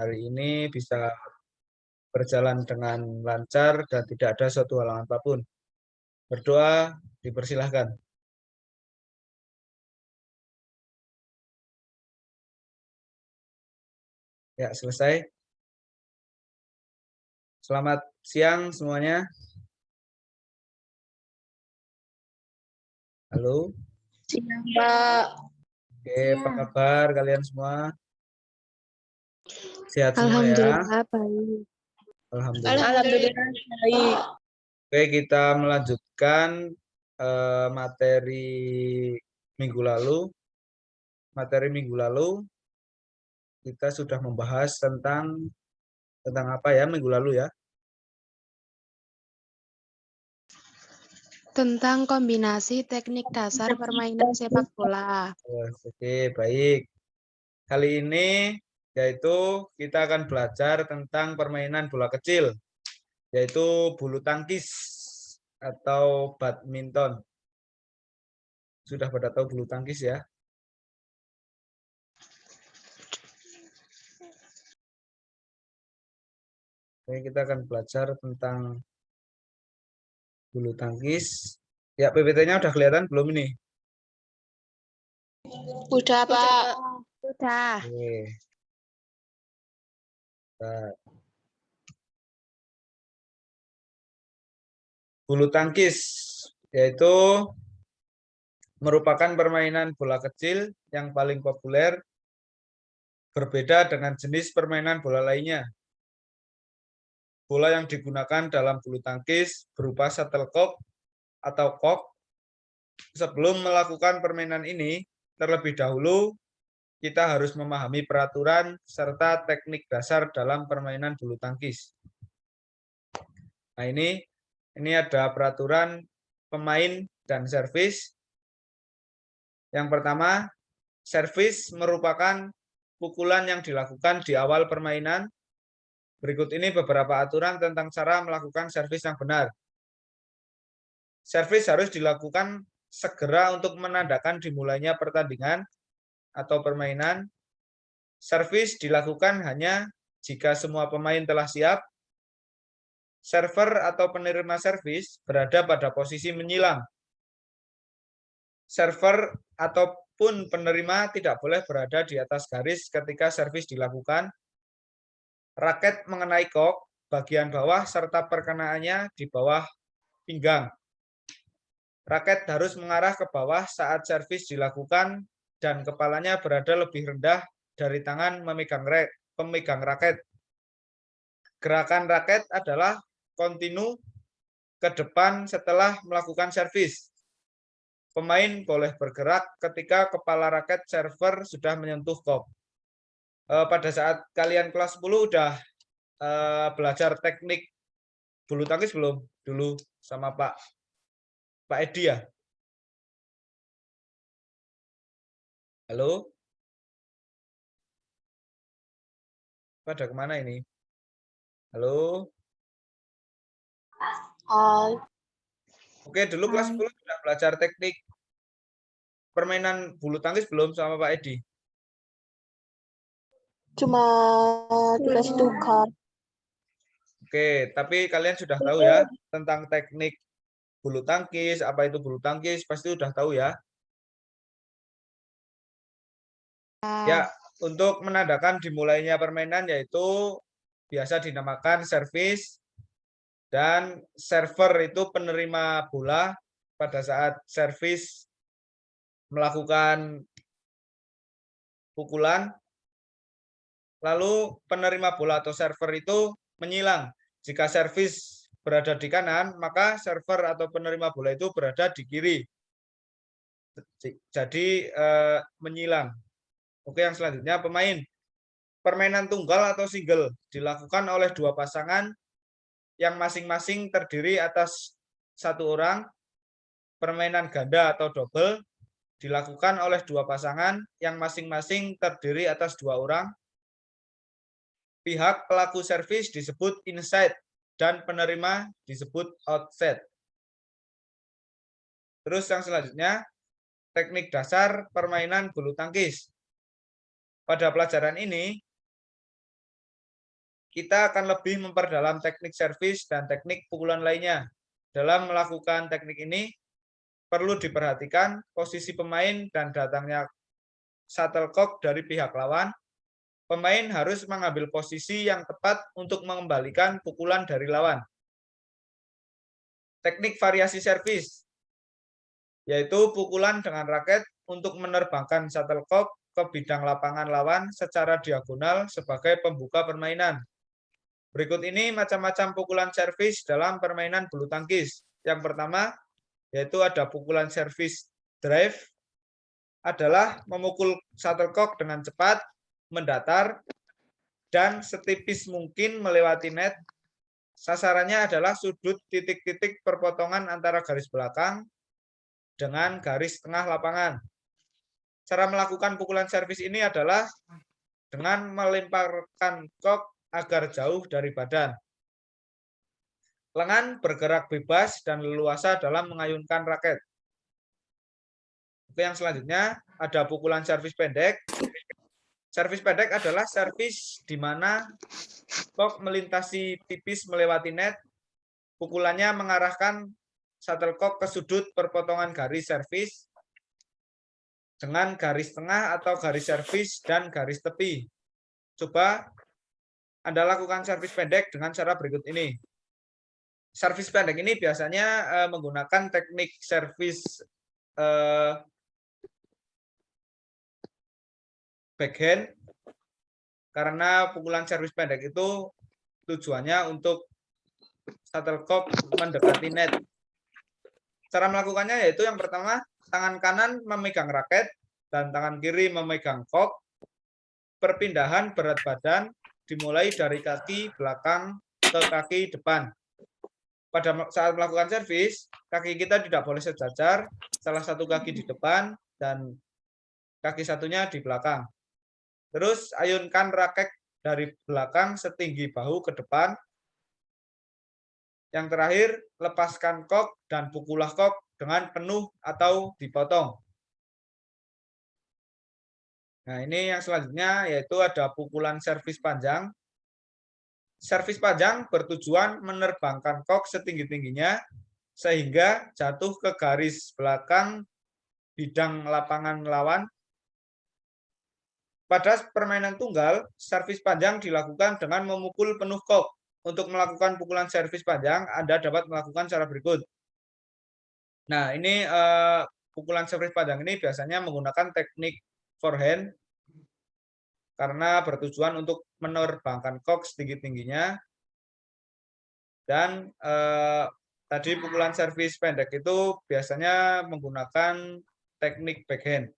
hari ini bisa berjalan dengan lancar dan tidak ada suatu halangan apapun. Berdoa, dipersilahkan. Ya, selesai. Selamat siang semuanya. Halo. Siang, Pak. Oke, apa kabar kalian semua? Sehat semua ya? Alhamdulillah baik. Alhamdulillah. Alhamdulillah baik. Oke, kita melanjutkan materi minggu lalu. Materi minggu lalu kita sudah membahas tentang apa ya minggu lalu ya? Tentang kombinasi teknik dasar permainan sepak bola. Oke, baik. Kali ini yaitu kita akan belajar tentang permainan bola kecil, yaitu bulu tangkis atau badminton. Sudah pada tahu bulu tangkis ya? Oke, kita akan belajar tentang bulu tangkis. Ya, PPT-nya udah kelihatan belum ini? Udah, Pak. Sudah. Oke. Nah, bulu tangkis yaitu merupakan permainan bola kecil yang paling populer, berbeda dengan jenis permainan bola lainnya. Bola yang digunakan dalam bulu tangkis berupa shuttlecock atau kok. Sebelum melakukan permainan ini, terlebih dahulu kita harus memahami peraturan serta teknik dasar dalam permainan bulu tangkis. Nah, ini ada peraturan pemain dan servis. Yang pertama, servis merupakan pukulan yang dilakukan di awal permainan. Berikut ini beberapa aturan tentang cara melakukan servis yang benar. Servis harus dilakukan segera untuk menandakan dimulainya pertandingan atau permainan. Servis dilakukan hanya jika semua pemain telah siap. Server atau penerima servis berada pada posisi menyilang. Server ataupun penerima tidak boleh berada di atas garis ketika servis dilakukan. Raket mengenai kok bagian bawah serta perkenaannya di bawah pinggang. Raket harus mengarah ke bawah saat servis dilakukan dan kepalanya berada lebih rendah dari tangan pemegang raket. Gerakan raket adalah kontinu ke depan setelah melakukan servis. Pemain boleh bergerak ketika kepala raket server sudah menyentuh kok. Pada saat kalian kelas 10 udah belajar teknik bulu tangkis belum? Dulu sama Pak Edi ya? Halo? Pada kemana ini? Halo? Oke, dulu kelas 10 sudah belajar teknik permainan bulu tangkis belum sama Pak Edi? Cuma dikasih tugas. Oke, tapi kalian sudah tahu ya tentang teknik bulu tangkis, apa itu bulu tangkis, pasti sudah tahu ya. Ya, untuk menandakan dimulainya permainan yaitu biasa dinamakan servis dan server itu penerima bola pada saat servis melakukan pukulan, lalu penerima bola atau server itu menyilang. Jika servis berada di kanan, maka server atau penerima bola itu berada di kiri. Jadi menyilang. Oke, yang selanjutnya pemain. Permainan tunggal atau single dilakukan oleh dua pasangan yang masing-masing terdiri atas satu orang. Permainan ganda atau double dilakukan oleh dua pasangan yang masing-masing terdiri atas dua orang. Pihak pelaku servis disebut inside dan penerima disebut outside. Terus yang selanjutnya, teknik dasar permainan bulu tangkis. Pada pelajaran ini, kita akan lebih memperdalam teknik servis dan teknik pukulan lainnya. Dalam melakukan teknik ini, perlu diperhatikan posisi pemain dan datangnya shuttlecock dari pihak lawan. Pemain harus mengambil posisi yang tepat untuk mengembalikan pukulan dari lawan. Teknik variasi servis, yaitu pukulan dengan raket untuk menerbangkan shuttlecock ke bidang lapangan lawan secara diagonal sebagai pembuka permainan. Berikut ini macam-macam pukulan servis dalam permainan bulu tangkis. Yang pertama, yaitu ada pukulan servis drive, adalah memukul shuttlecock dengan cepat, mendatar, dan setipis mungkin melewati net. Sasarannya adalah sudut titik-titik perpotongan antara garis belakang dengan garis tengah lapangan. Cara melakukan pukulan servis ini adalah dengan melemparkan kok agar jauh dari badan. Lengan bergerak bebas dan leluasa dalam mengayunkan raket. Oke, yang selanjutnya ada pukulan servis pendek. Servis pendek adalah servis di mana kok melintasi tipis melewati net. Pukulannya mengarahkan shuttlecock ke sudut perpotongan garis servis dengan garis tengah atau garis servis dan garis tepi. Coba Anda lakukan servis pendek dengan cara berikut ini. Servis pendek ini biasanya menggunakan teknik servis backhand, karena pukulan servis pendek itu tujuannya untuk shuttlecock mendekati net. Cara melakukannya yaitu yang pertama, tangan kanan memegang raket dan tangan kiri memegang kok. Perpindahan berat badan dimulai dari kaki belakang ke kaki depan. Pada saat melakukan servis, kaki kita tidak boleh sejajar, salah satu kaki di depan dan kaki satunya di belakang. Terus ayunkan raket dari belakang setinggi bahu ke depan. Yang terakhir, lepaskan kok dan pukullah kok dengan penuh atau dipotong. Nah, ini yang selanjutnya yaitu ada pukulan servis panjang. Servis panjang bertujuan menerbangkan kok setinggi-tingginya sehingga jatuh ke garis belakang bidang lapangan lawan. Pada permainan tunggal, servis panjang dilakukan dengan memukul penuh kok. Untuk melakukan pukulan servis panjang, Anda dapat melakukan cara berikut. Nah, ini pukulan servis panjang ini biasanya menggunakan teknik forehand karena bertujuan untuk menerbangkan kok setinggi-tingginya. Dan tadi pukulan servis pendek itu biasanya menggunakan teknik backhand.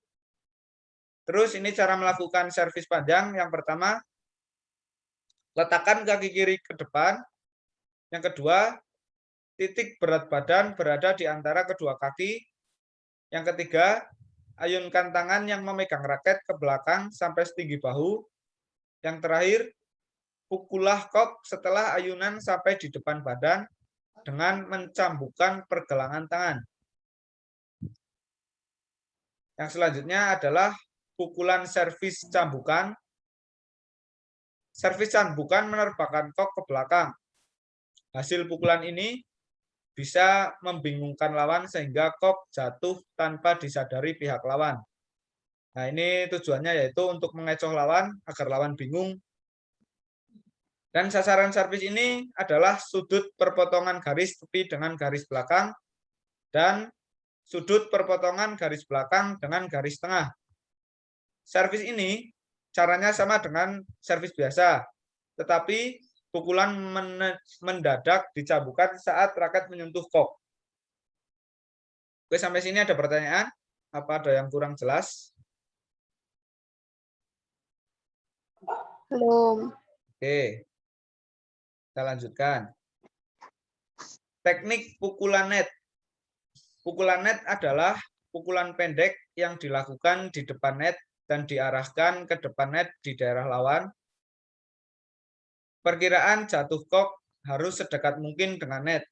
Terus ini cara melakukan servis panjang. Yang pertama, letakkan kaki kiri ke depan. Yang kedua, titik berat badan berada di antara kedua kaki. Yang ketiga, ayunkan tangan yang memegang raket ke belakang sampai setinggi bahu. Yang terakhir, pukullah kok setelah ayunan sampai di depan badan dengan mencambukkan pergelangan tangan. Yang selanjutnya adalah pukulan servis cambukan. Servis cambukan menerbangkan kok ke belakang. Hasil pukulan ini bisa membingungkan lawan sehingga kok jatuh tanpa disadari pihak lawan. Nah, ini tujuannya yaitu untuk mengecoh lawan agar lawan bingung. Dan sasaran servis ini adalah sudut perpotongan garis tepi dengan garis belakang dan sudut perpotongan garis belakang dengan garis tengah. Servis ini caranya sama dengan servis biasa, tetapi pukulan mendadak dicambukkan saat raket menyentuh kok. Oke, sampai sini ada pertanyaan? Apa ada yang kurang jelas? Belum. Oke, kita lanjutkan. Teknik pukulan net. Pukulan net adalah pukulan pendek yang dilakukan di depan net dan diarahkan ke depan net di daerah lawan. Perkiraan jatuh kok harus sedekat mungkin dengan net.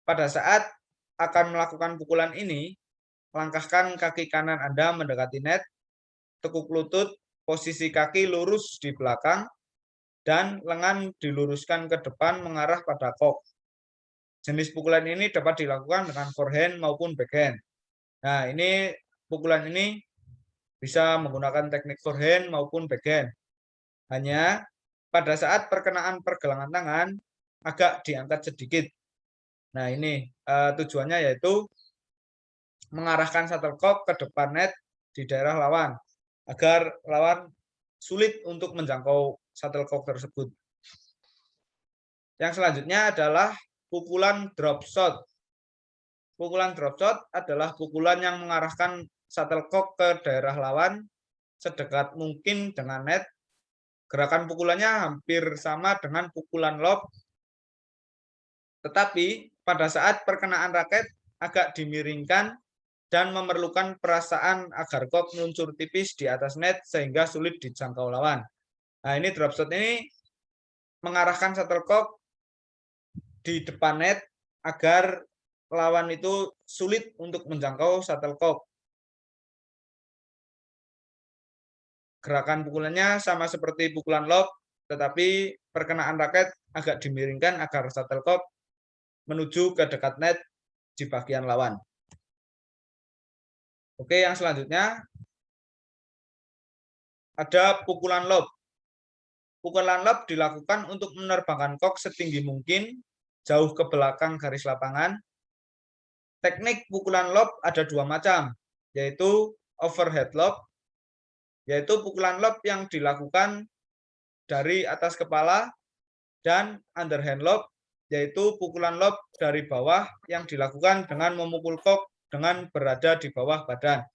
Pada saat akan melakukan pukulan ini, langkahkan kaki kanan Anda mendekati net, tekuk lutut, posisi kaki lurus di belakang, dan lengan diluruskan ke depan mengarah pada kok. Jenis pukulan ini dapat dilakukan dengan forehand maupun backhand. Nah, ini pukulan ini bisa menggunakan teknik forehand maupun backhand. Hanya pada saat perkenaan pergelangan tangan agak diangkat sedikit. Nah, ini tujuannya yaitu mengarahkan shuttlecock ke depan net di daerah lawan agar lawan sulit untuk menjangkau shuttlecock tersebut. Yang selanjutnya adalah pukulan drop shot. Pukulan drop shot adalah pukulan yang mengarahkan shuttlecock ke daerah lawan sedekat mungkin dengan net. Gerakan pukulannya hampir sama dengan pukulan lob, tetapi pada saat perkenaan raket agak dimiringkan dan memerlukan perasaan agar kok meluncur tipis di atas net sehingga sulit dijangkau lawan. Nah, ini drop shot ini mengarahkan shuttlecock di depan net agar lawan itu sulit untuk menjangkau shuttlecock. Gerakan pukulannya sama seperti pukulan lob, tetapi perkenaan raket agak dimiringkan agar shuttlecock menuju ke dekat net di bagian lawan. Oke, yang selanjutnya ada pukulan lob. Pukulan lob dilakukan untuk menerbangkan kok setinggi mungkin jauh ke belakang garis lapangan. Teknik pukulan lob ada dua macam, yaitu overhead lob, yaitu pukulan lob yang dilakukan dari atas kepala, dan underhand lob, yaitu pukulan lob dari bawah yang dilakukan dengan memukul kok dengan berada di bawah badan.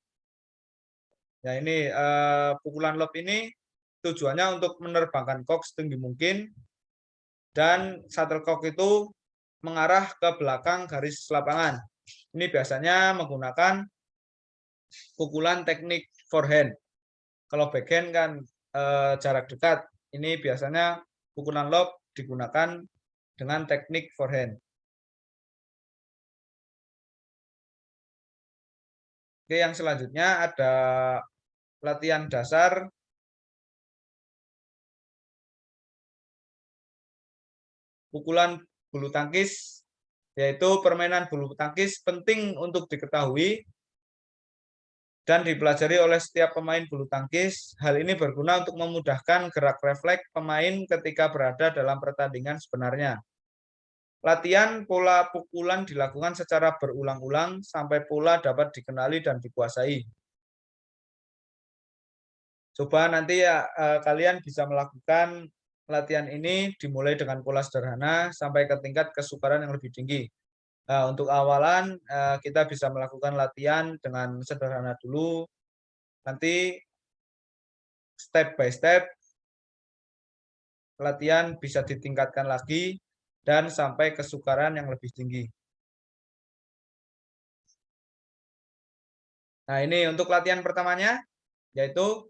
Ya, ini pukulan lob ini tujuannya untuk menerbangkan kok setinggi mungkin dan shuttlecock itu mengarah ke belakang garis lapangan. Ini biasanya menggunakan pukulan teknik forehand. Kalau backhand kan jarak dekat. Ini biasanya pukulan lob digunakan dengan teknik forehand. Oke, yang selanjutnya ada latihan dasar pukulan bulu tangkis, yaitu permainan bulu tangkis penting untuk diketahui dan dipelajari oleh setiap pemain bulu tangkis. Hal ini berguna untuk memudahkan gerak refleks pemain ketika berada dalam pertandingan sebenarnya. Latihan pola pukulan dilakukan secara berulang-ulang sampai pola dapat dikenali dan dikuasai. Coba nanti ya kalian bisa melakukan latihan ini dimulai dengan pola sederhana sampai ke tingkat kesukaran yang lebih tinggi. Nah, untuk awalan kita bisa melakukan latihan dengan sederhana dulu. Nanti step by step latihan bisa ditingkatkan lagi dan sampai kesukaran yang lebih tinggi. Nah, ini untuk latihan pertamanya yaitu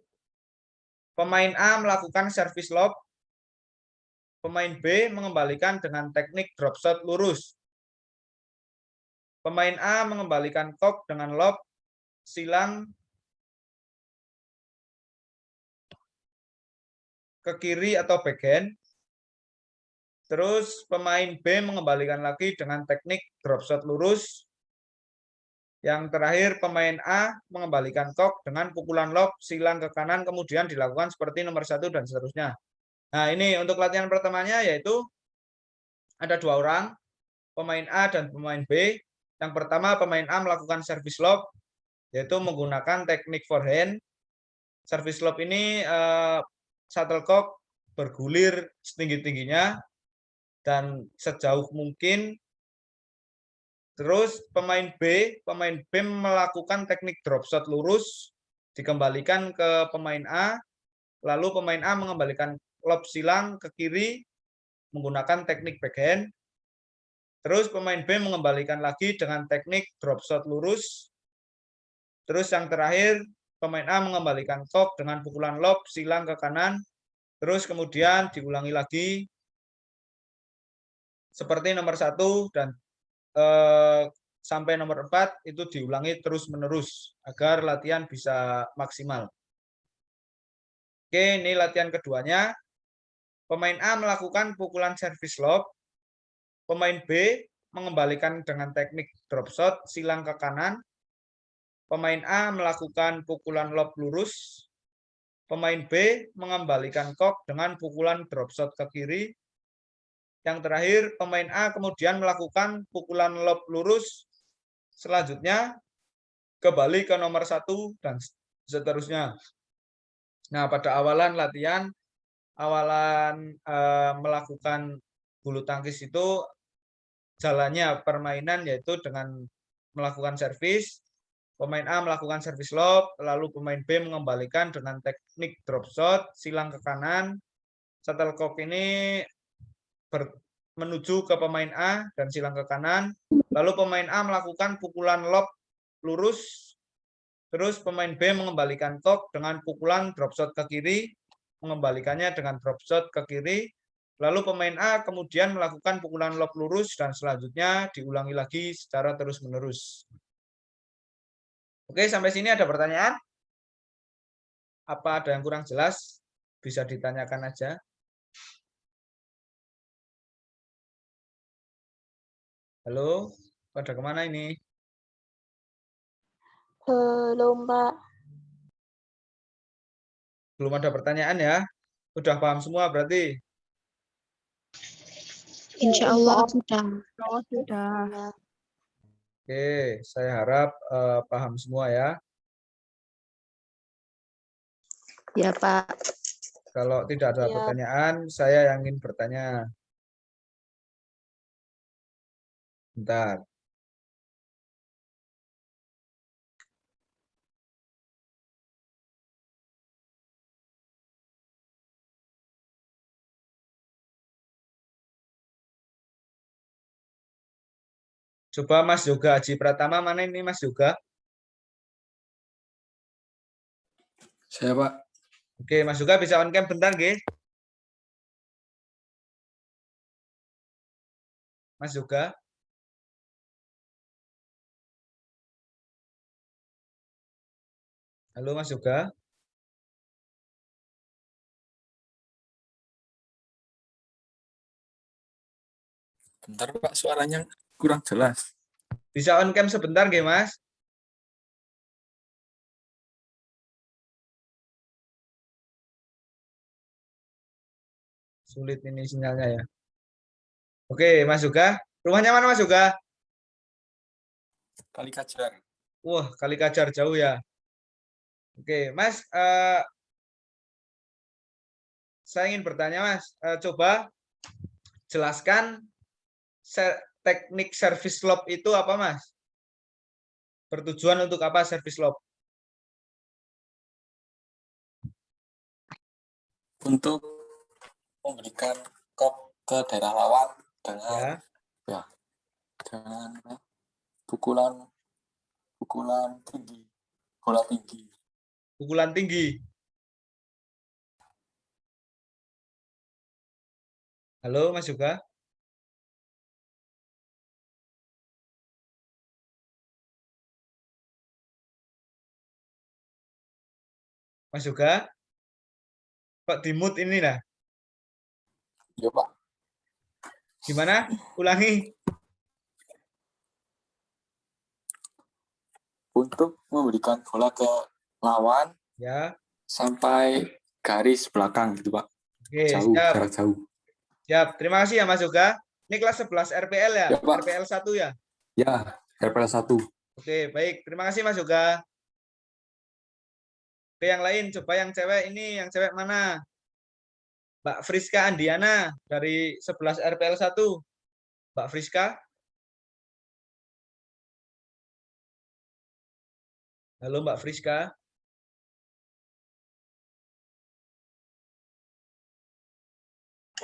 pemain A melakukan service lob, pemain B mengembalikan dengan teknik drop shot lurus. Pemain A mengembalikan kok dengan lob silang ke kiri atau backhand. Terus pemain B mengembalikan lagi dengan teknik drop shot lurus. Yang terakhir pemain A mengembalikan kok dengan pukulan lob silang ke kanan kemudian dilakukan seperti nomor 1 dan seterusnya. Nah, ini untuk latihan pertamanya yaitu ada dua orang, pemain A dan pemain B. Yang pertama pemain A melakukan service lob yaitu menggunakan teknik forehand. Service lob ini shuttlecock bergulir setinggi-tingginya dan sejauh mungkin. Terus pemain B melakukan teknik drop shot lurus, dikembalikan ke pemain A, lalu pemain A mengembalikan lob silang ke kiri menggunakan teknik backhand. Terus pemain B mengembalikan lagi dengan teknik drop shot lurus. Terus yang terakhir pemain A mengembalikan kok dengan pukulan lob silang ke kanan. Terus kemudian diulangi lagi seperti nomor 1 dan sampai nomor 4 itu diulangi terus-menerus agar latihan bisa maksimal. Oke, ini latihan keduanya. Pemain A melakukan pukulan service lob. Pemain B mengembalikan dengan teknik drop shot silang ke kanan. Pemain A melakukan pukulan lob lurus. Pemain B mengembalikan kok dengan pukulan drop shot ke kiri. Yang terakhir, pemain A kemudian melakukan pukulan lob lurus. Selanjutnya, kembali ke nomor 1 dan seterusnya. Nah, pada awalan latihan, melakukan bulu tangkis itu jalannya permainan yaitu dengan melakukan servis. Pemain A melakukan servis lob, lalu pemain B mengembalikan dengan teknik drop shot, silang ke kanan. Shuttlecock ini menuju ke pemain A dan silang ke kanan. Lalu pemain A melakukan pukulan lob lurus. Terus pemain B mengembalikan kok dengan pukulan drop shot ke kiri, mengembalikannya dengan drop shot ke kiri. Lalu pemain A kemudian melakukan pukulan lob lurus dan selanjutnya diulangi lagi secara terus-menerus. Oke, sampai sini ada pertanyaan? Apa ada yang kurang jelas? Bisa ditanyakan aja. Halo, pada kemana ini? Belum, Pak. Belum ada pertanyaan ya? Udah paham semua berarti? Insya Allah sudah. Oh, sudah. Oke, saya harap paham semua ya. Ya, Pak. Kalau tidak ada Ya. pertanyaan, saya yang ingin bertanya. Bentar. Coba Mas Yoga Haji Pratama, mana ini Mas Yoga? Saya, Pak. Oke, Mas Yoga bisa on cam bentar, nggih? Mas Yoga? Halo Mas Yoga? Bentar, Pak. Suaranya kurang jelas. Bisa on cam sebentar, nggih Mas? Sulit ini sinyalnya ya. Oke, Mas Yoga. Rumahnya mana Mas Yoga? Kali Kajar. Wah, Kali Kajar jauh ya. Oke, Mas, saya ingin bertanya Mas, coba jelaskan teknik service lob itu apa Mas? Bertujuan untuk apa service lob? Untuk memberikan kop ke daerah lawan dengan Ya, dengan pukulan tinggi, bola tinggi. pukulan tinggi. Halo Mas Yoga? Mas Yoga? Kok di mute ini lah? Ya, Pak. Gimana? Ulangi. Untuk memberikan bola ke lawan Ya. sampai garis belakang gitu, Pak. Oke, Jauh, siap. jarak jauh. Siap. Terima kasih ya Mas Yoga. Ini kelas 11 RPL ya? Ya, Pak. RPL 1 ya? Ya, RPL 1. Oke, baik. Terima kasih Mas Yoga. Oke, yang lain. Coba yang cewek ini. Yang cewek mana? Mbak Friska Andiana dari 11 RPL 1. Mbak Friska? Halo Mbak Friska?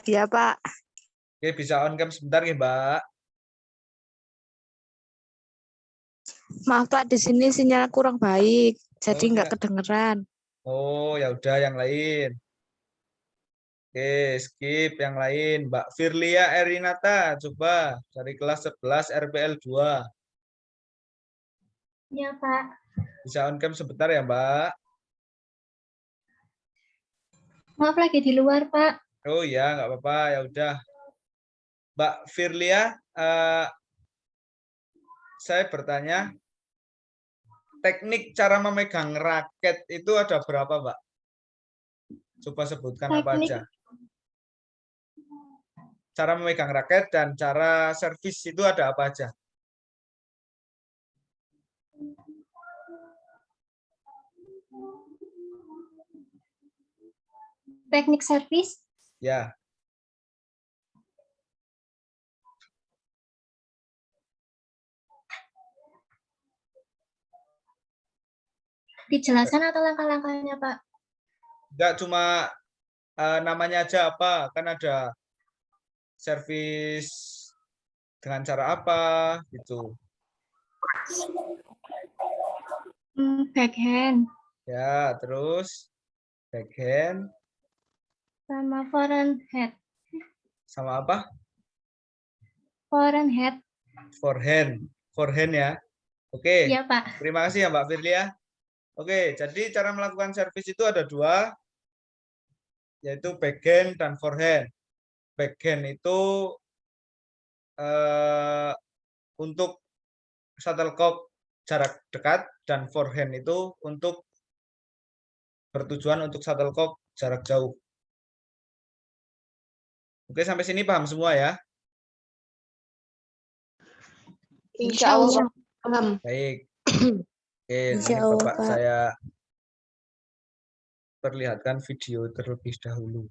Ya, Pak. Oke, bisa on cam sebentar ya Mbak. Maaf, Pak. Di sini sinyal kurang baik. Jadi Oh, nggak ya. kedengeran. Oh, ya udah yang lain. Oke, skip yang lain. Mbak Firlia Erinata, coba dari kelas 11 RPL 2. Ya, Pak. Bisa on cam sebentar ya, Mbak. Maaf lagi di luar, Pak. Oh ya, nggak apa-apa. Ya udah. Mbak Firlia, saya bertanya, teknik cara memegang raket itu ada berapa, Mbak? Coba sebutkan apa Teknik aja. Cara memegang raket dan cara servis itu ada apa aja? teknik servis Ya, dijelaskan atau langkah-langkahnya, Pak? nggak cuma namanya aja apa, kan ada servis dengan cara apa gitu. Backhand Ya, terus backhand sama forehand. sama apa? Forehand. Forehand. Forehand ya. Oke, Ya, Pak. terima kasih ya Mbak Firlia. Oke, jadi cara melakukan servis itu ada dua, yaitu backhand dan forehand. Backhand itu untuk shuttlecock jarak dekat dan forehand itu untuk bertujuan untuk shuttlecock jarak jauh. Oke, sampai sini paham semua ya? Insya Allah paham. Baik. Oke, Insya ini Allah, Bapak Pak. saya perlihatkan video terlebih dahulu.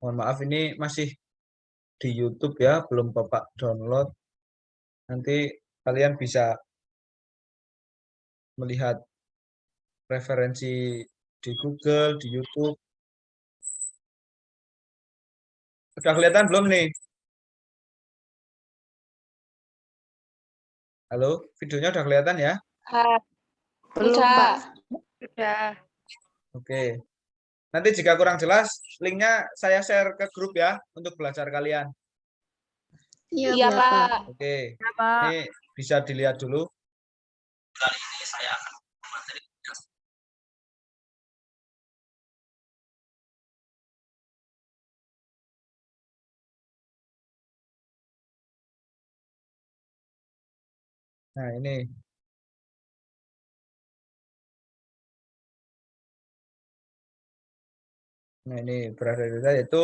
Mohon maaf ini masih di YouTube ya, belum Bapak download. Nanti kalian bisa melihat referensi di Google, di YouTube. Sudah kelihatan belum nih? Halo, videonya udah kelihatan ya? Belum, Pak. Sudah. Oke. Nanti jika kurang jelas, linknya saya share ke grup ya, untuk belajar kalian. Iya, Pak. Oke, Ya, Pak. ini bisa dilihat dulu. Nah, ini. Nah, ini berada di sana, yaitu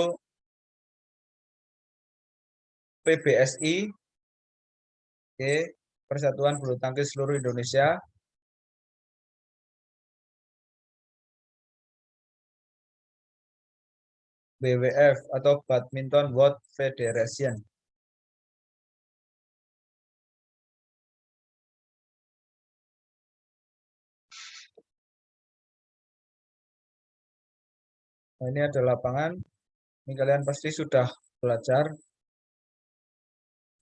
PBSI, oke, Persatuan Bulu Tangkis Seluruh Indonesia. BWF atau Badminton World Federation. Nah, ini ada lapangan. Ini kalian pasti sudah belajar.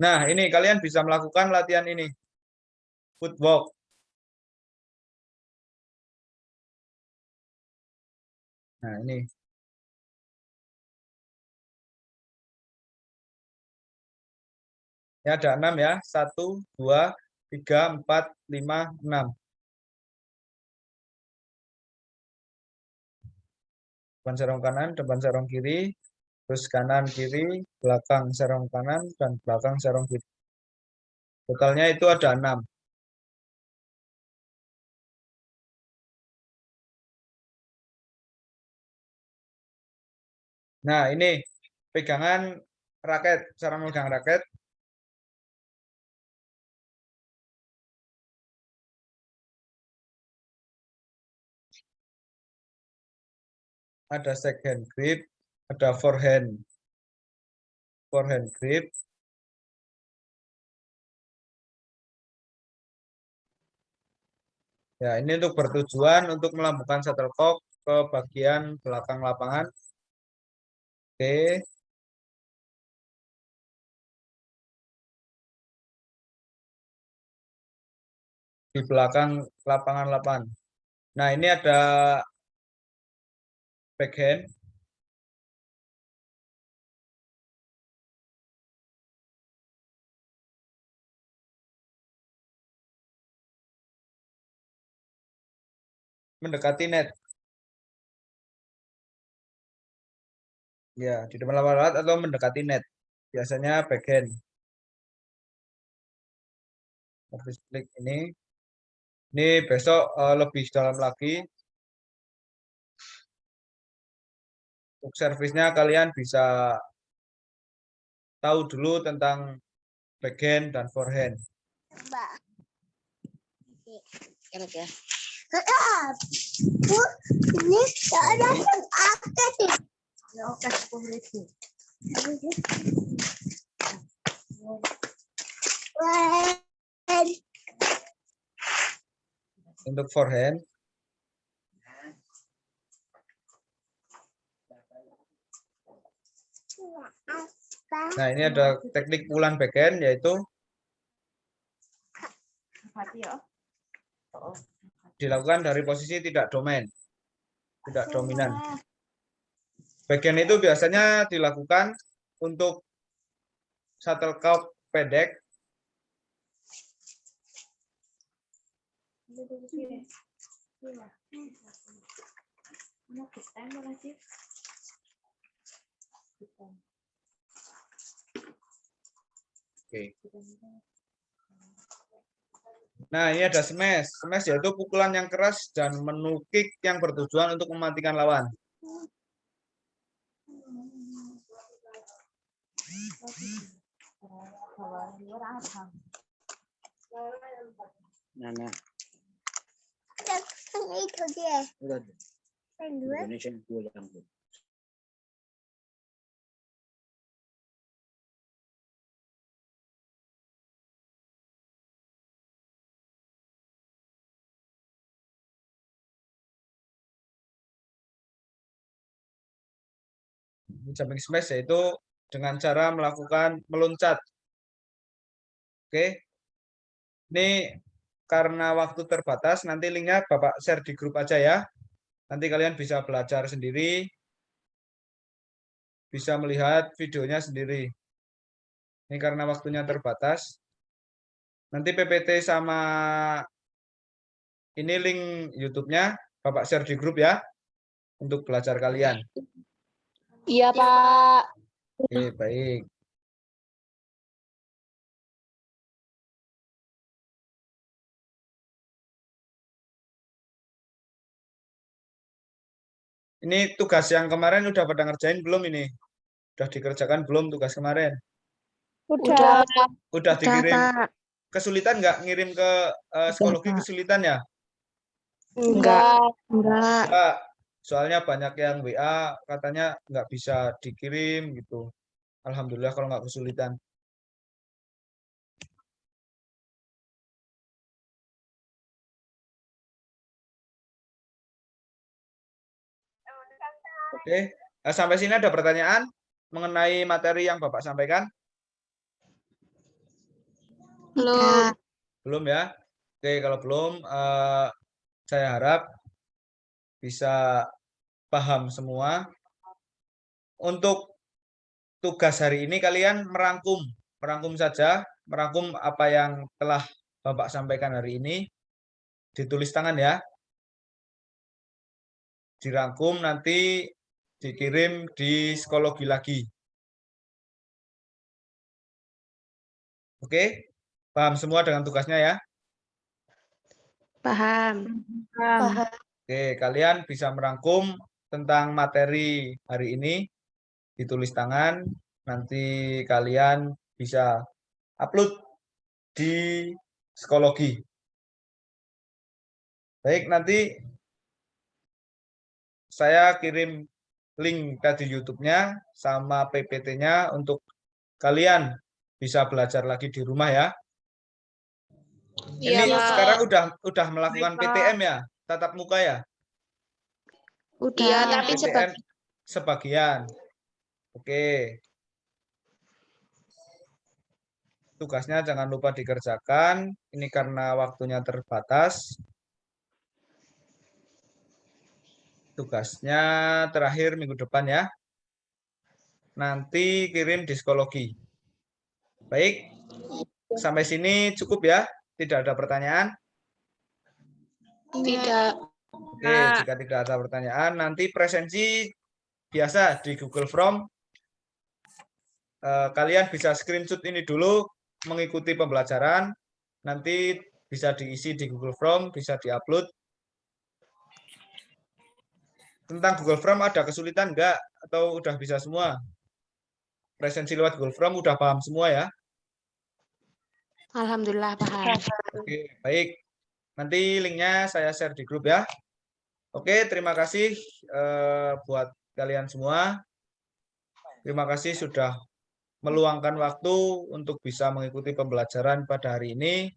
Nah, ini kalian bisa melakukan latihan ini. Footwork. Nah, ini. Ini ada 6 ya. 1, 2, 3, 4, 5, 6. Depan serong kanan, depan serong kiri, terus kanan kiri, belakang serong kanan, dan belakang serong kiri. Totalnya itu ada 6. Nah, ini pegangan raket, cara memegang raket. Ada second grip, ada forehand grip. Ya, ini untuk bertujuan untuk melambungkan shuttlecock ke bagian belakang lapangan. Oke. Di belakang lapangan 8. Nah, ini ada backhand. Mendekati net. Ya, di depan lawan atau mendekati net. Biasanya backhand. Service flick ini. Ini besok lebih dalam lagi. Untuk servisnya kalian bisa tahu dulu tentang backhand dan forehand. Untuk forehand, nah ini ada teknik pukulan backhand yaitu dilakukan dari posisi tidak dominan. Backhand itu biasanya dilakukan untuk shuttlecock pendek Oke. Nah, ini ada smash. Smash yaitu pukulan yang keras dan menukik yang bertujuan untuk mematikan lawan. Jumping smash yaitu dengan cara melakukan meloncat. Oke. Ini karena waktu terbatas, nanti linknya Bapak share di grup aja ya. Nanti kalian bisa belajar sendiri, bisa melihat videonya sendiri. Ini karena waktunya terbatas. Nanti PPT sama ini link YouTube-nya Bapak share di grup ya, untuk belajar kalian. Iya, Pak. Oke, baik. Ini tugas yang kemarin udah pada ngerjain belum ini? Udah dikerjakan belum tugas kemarin? Udah. Udah dikirim. Pak. Kesulitan nggak ngirim ke psikologi Pak. kesulitan ya? Enggak. Enggak. Soalnya banyak yang WA katanya nggak bisa dikirim gitu. Alhamdulillah kalau nggak kesulitan. Oke, sampai sini ada pertanyaan mengenai materi yang Bapak sampaikan? Belum. Belum ya? Oke, kalau belum, saya harap bisa paham semua. Untuk tugas hari ini kalian merangkum saja, merangkum apa yang telah Bapak sampaikan hari ini, ditulis tangan ya. Dirangkum nanti dikirim di psikologi lagi. Oke, paham semua dengan tugasnya ya? Paham. Oke, kalian bisa merangkum tentang materi hari ini, ditulis tangan, nanti kalian bisa upload di psikologi. Baik, nanti saya kirim link tadi YouTube-nya sama PPT-nya untuk kalian bisa belajar lagi di rumah ya. Iya, Ini Pak. sekarang udah melakukan PTM ya, tatap muka ya. Iya, Udah. tapi PTM sebagian. Oke. Tugasnya jangan lupa dikerjakan. Ini karena waktunya terbatas. Tugasnya terakhir minggu depan ya. Nanti kirim di psikologi. Baik. Sampai sini cukup ya. Tidak ada pertanyaan. Tidak. Oke, jika tidak ada pertanyaan, nanti presensi biasa di Google Form. Kalian bisa screenshot ini dulu mengikuti pembelajaran. Nanti bisa diisi di Google Form, bisa diupload. Tentang Google Form ada kesulitan enggak? Atau udah bisa semua? Presensi lewat Google Form udah paham semua ya? Alhamdulillah paham. Oke, baik. Nanti linknya saya share di grup ya. Oke, terima kasih buat kalian semua. Terima kasih sudah meluangkan waktu untuk bisa mengikuti pembelajaran pada hari ini.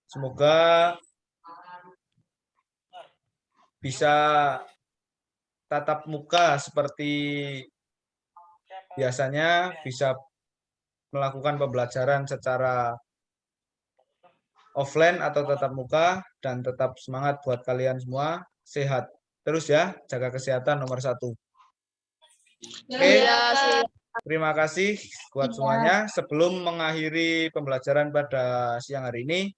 Semoga bisa tatap muka seperti biasanya, bisa melakukan pembelajaran secara offline atau tatap muka, dan tetap semangat buat kalian semua. Sehat terus ya, jaga kesehatan nomor 1. Oke, terima kasih buat semuanya. Sebelum mengakhiri pembelajaran pada siang hari ini,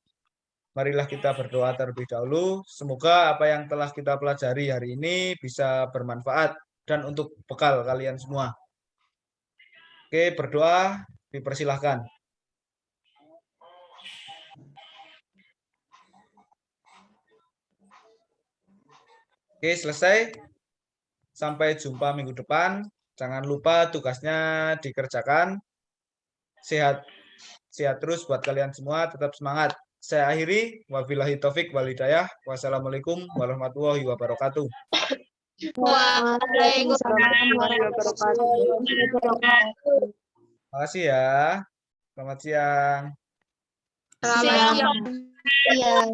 marilah kita berdoa terlebih dahulu. Semoga apa yang telah kita pelajari hari ini bisa bermanfaat dan untuk bekal kalian semua. Oke, berdoa dipersilahkan. Oke, selesai. Sampai jumpa minggu depan. Jangan lupa tugasnya dikerjakan. Sehat terus buat kalian semua. Tetap semangat. Saya akhiri. Wabillahi taufik wal hidayah. Wassalamualaikum warahmatullahi wabarakatuh. Waalaikumsalam warahmatullahi wabarakatuh. Terima kasih ya. Selamat siang. Selamat Siang.